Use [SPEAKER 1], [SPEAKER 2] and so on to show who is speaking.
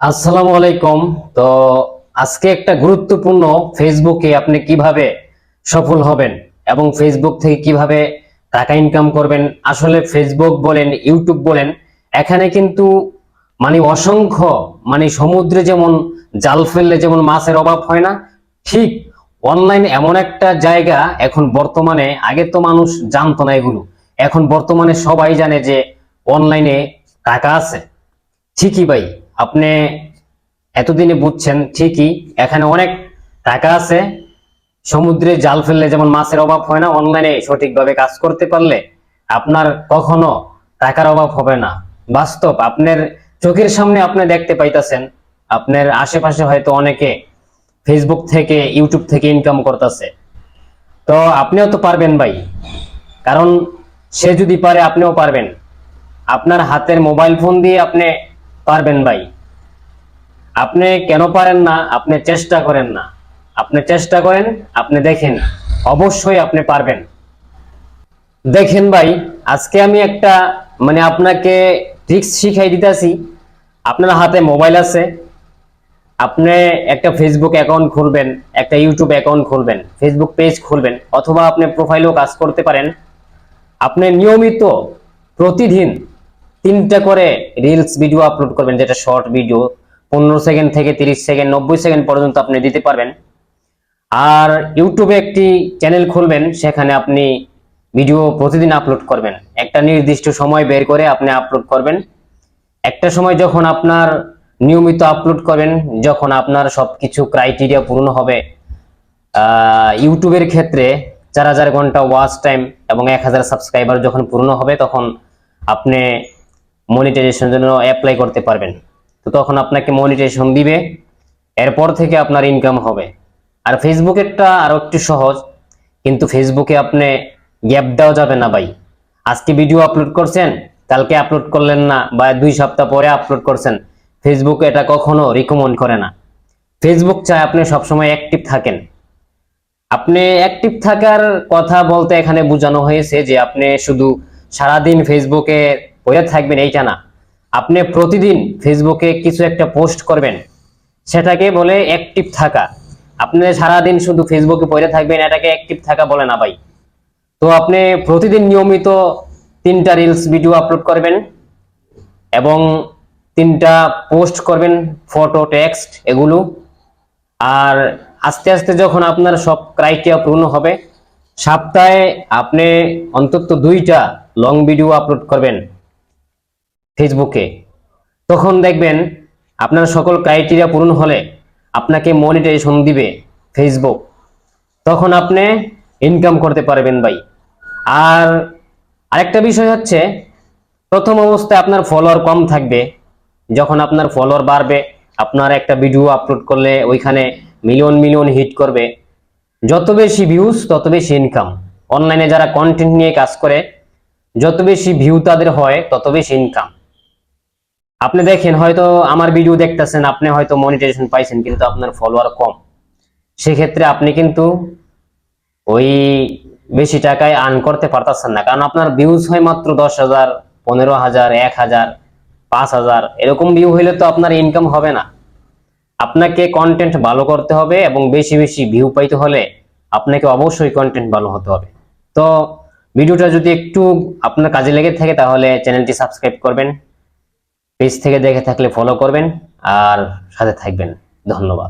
[SPEAKER 1] আসসালামু আলাইকুম। তো আজকে একটা গুরুত্বপূর্ণ ফেসবুকে আপনি কিভাবে সফল হবেন এবং ফেসবুক থেকে কিভাবে টাকা ইনকাম করবেন। আসলে ফেসবুক বলেন, ইউটিউব বলেন, এখানে কিন্তু অসংখ্য সমুদ্রে যেমন জাল ফেললে যেমন মাছের অভাব হয় না, ঠিক অনলাইন এমন একটা জায়গা এখন বর্তমানে। আগে তো মানুষ জানতো না এগুলো, এখন বর্তমানে সবাই জানে যে অনলাইনে টাকা আছে। ঠিকই ভাই, আপনি এতদিনে বুঝছেন ঠিকই, এখানে অনেক টাকা আছে। সমুদ্রে জাল ফেললে যেমন মাছের অভাব হয় না, অনলাইনে সঠিকভাবে কাজ করতে পারলে আপনার কখনো টাকার অভাব হবে না। বাস্তব আপনার চোখের সামনে আপনি দেখতে পাইতেছেন। আপনার আশেপাশে হয়তো অনেকে ফেসবুক থেকে ইউটিউব থেকে ইনকাম করতেছে। তো আপনিও তো পারবেন ভাই, কারণ সে যদি পারে আপনিও পারবেন। আপনার হাতের মোবাইল ফোন দিয়ে আপনি পারবেন ভাই। আপনি কেন পারেন না? আপনি চেষ্টা করেন না। আপনি চেষ্টা করেন, আপনি দেখেন, অবশ্যই আপনি পারবেন। দেখেন ভাই, আজকে আমি একটা আপনাকে ট্রিক্স শিখাই দিতেছি। আপনার হাতে মোবাইল আছে, আপনি একটা ফেসবুক অ্যাকাউন্ট খুলবেন, একটা ইউটিউব অ্যাকাউন্ট খুলবেন, ফেসবুক পেজ খুলবেন, অথবা আপনি প্রোফাইলেও কাজ করতে পারেন। আপনি নিয়মিত প্রতিদিন 3টা করে রিলস ভিডিও আপলোড করবেন, যেটা শর্ট ভিডিও, 15 সেকেন্ড থেকে 30 সেকেন্ড, 90 সেকেন্ড পর্যন্ত আপনি দিতে পারবেন। আর ইউটিউবে একটি চ্যানেল খুলবেন, সেখানে আপনি ভিডিও প্রতিদিন আপলোড করবেন। একটা নির্দিষ্ট সময় বের করে আপনি আপলোড করবেন। একটা সময় যখন আপনার নিয়মিত আপলোড করবেন, যখন আপনার সবকিছু ক্রাইটেরিয়া পূর্ণ হবে, ইউটিউবের ক্ষেত্রে 4000 ঘন্টা ওয়াচ টাইম এবং 1000 সাবস্ক্রাইবার যখন পূর্ণ হবে, তখন আপনি মনিটাইজেশনের জন্য অ্যাপ্লাই করতে পারবেন। তো তখন আপনাকে মনিটাইজেশন দিবে, এরপর থেকে আপনার ইনকাম হবে। আর ফেসবুকেরটা আরো একটু সহজ, কিন্তু ফেসবুকে আপনি গ্যাপ দেওয়া যাবে না ভাই। আজকে ভিডিও আপলোড করছেন, কালকে আপলোড করলেন না, বা 2 সপ্তাহ পরে আপলোড করছেন, ফেসবুক এটা কখনো রিকমেন্ড করে না। ফেসবুক চায় আপনি সবসময় অ্যাক্টিভ থাকেন। আপনি অ্যাক্টিভ থাকার কথা বলতে এখানে বোঝানো হয়েছে যে আপনি শুধু সারাদিন ফেসবুকে পড়ে থাকবেন, এইটা না। আপনি প্রতিদিন ফেসবুকে কিছু একটা পোস্ট করবেন, সেটাকে বলে অ্যাক্টিভ থাকা। আপনি সারাদিন শুধু ফেসবুকে পড়ে থাকবেন, এটাকে অ্যাক্টিভ থাকা বলে না ভাই। তো আপনি প্রতিদিন নিয়মিত 3টা রিলস ভিডিও আপলোড করবেন এবং 3টা পোস্ট করবেন, ফটো, টেক্সট, এগুলো। আর আস্তে আস্তে যখন আপনার সব ক্রাইটেরিয়া পূর্ণ হবে, সপ্তাহে আপনি অন্তত 2টা লং ভিডিও আপলোড করবেন ফেসবুকে। তখন দেখবেন আপনার সকল ক্রাইটেরিয়া পূরণ হলে আপনাকে মনিটাইজেশন দিবে ফেসবুক। তখন আপনি ইনকাম করতে পারবেন ভাই। আর আরেকটা বিষয় হচ্ছে, প্রথম অবস্থায় আপনার ফলোয়ার কম থাকবে। যখন আপনার ফলোয়ার বাড়বে, আপনার একটা ভিডিও আপলোড করলে ওইখানে মিলিয়ন মিলিয়ন হিট করবে। যত বেশি ভিউজ তত বেশি ইনকাম। অনলাইনে যারা কন্টেন্ট নিয়ে কাজ করে, যত বেশি ভিউ তাদের হয় তত বেশি ইনকাম। আপনি দেখেন, হয়তো আমার ভিডিও দেখতেছেন, আপনি হয়তো মনিটাইজেশন পাইছেন, কিন্তু আপনার ফলোয়ার কম। সেক্ষেত্রে আপনি কিন্তু ওই বেশি টাকায় আর্ন করতে পারতেছেন না, কারণ আপনার ভিউজ হয় মাত্র 10,000, 15,000, 1,000, 5,000, এরকম ভিউ হইলে তো আপনার ইনকাম হবে না। আপনাকে কন্টেন্ট ভালো করতে হবে এবং বেশি বেশি ভিউ পাইতে হলে আপনাকে অবশ্যই কন্টেন্ট ভালো হতে হবে। তো ভিডিওটা যদি একটু আপনার কাজে লেগে থাকে, তাহলে চ্যানেলটি সাবস্ক্রাইব করবেন, পেজ থেকে দেখে থাকলে ফলো করবেন, আর সাথে থাকবেন। ধন্যবাদ।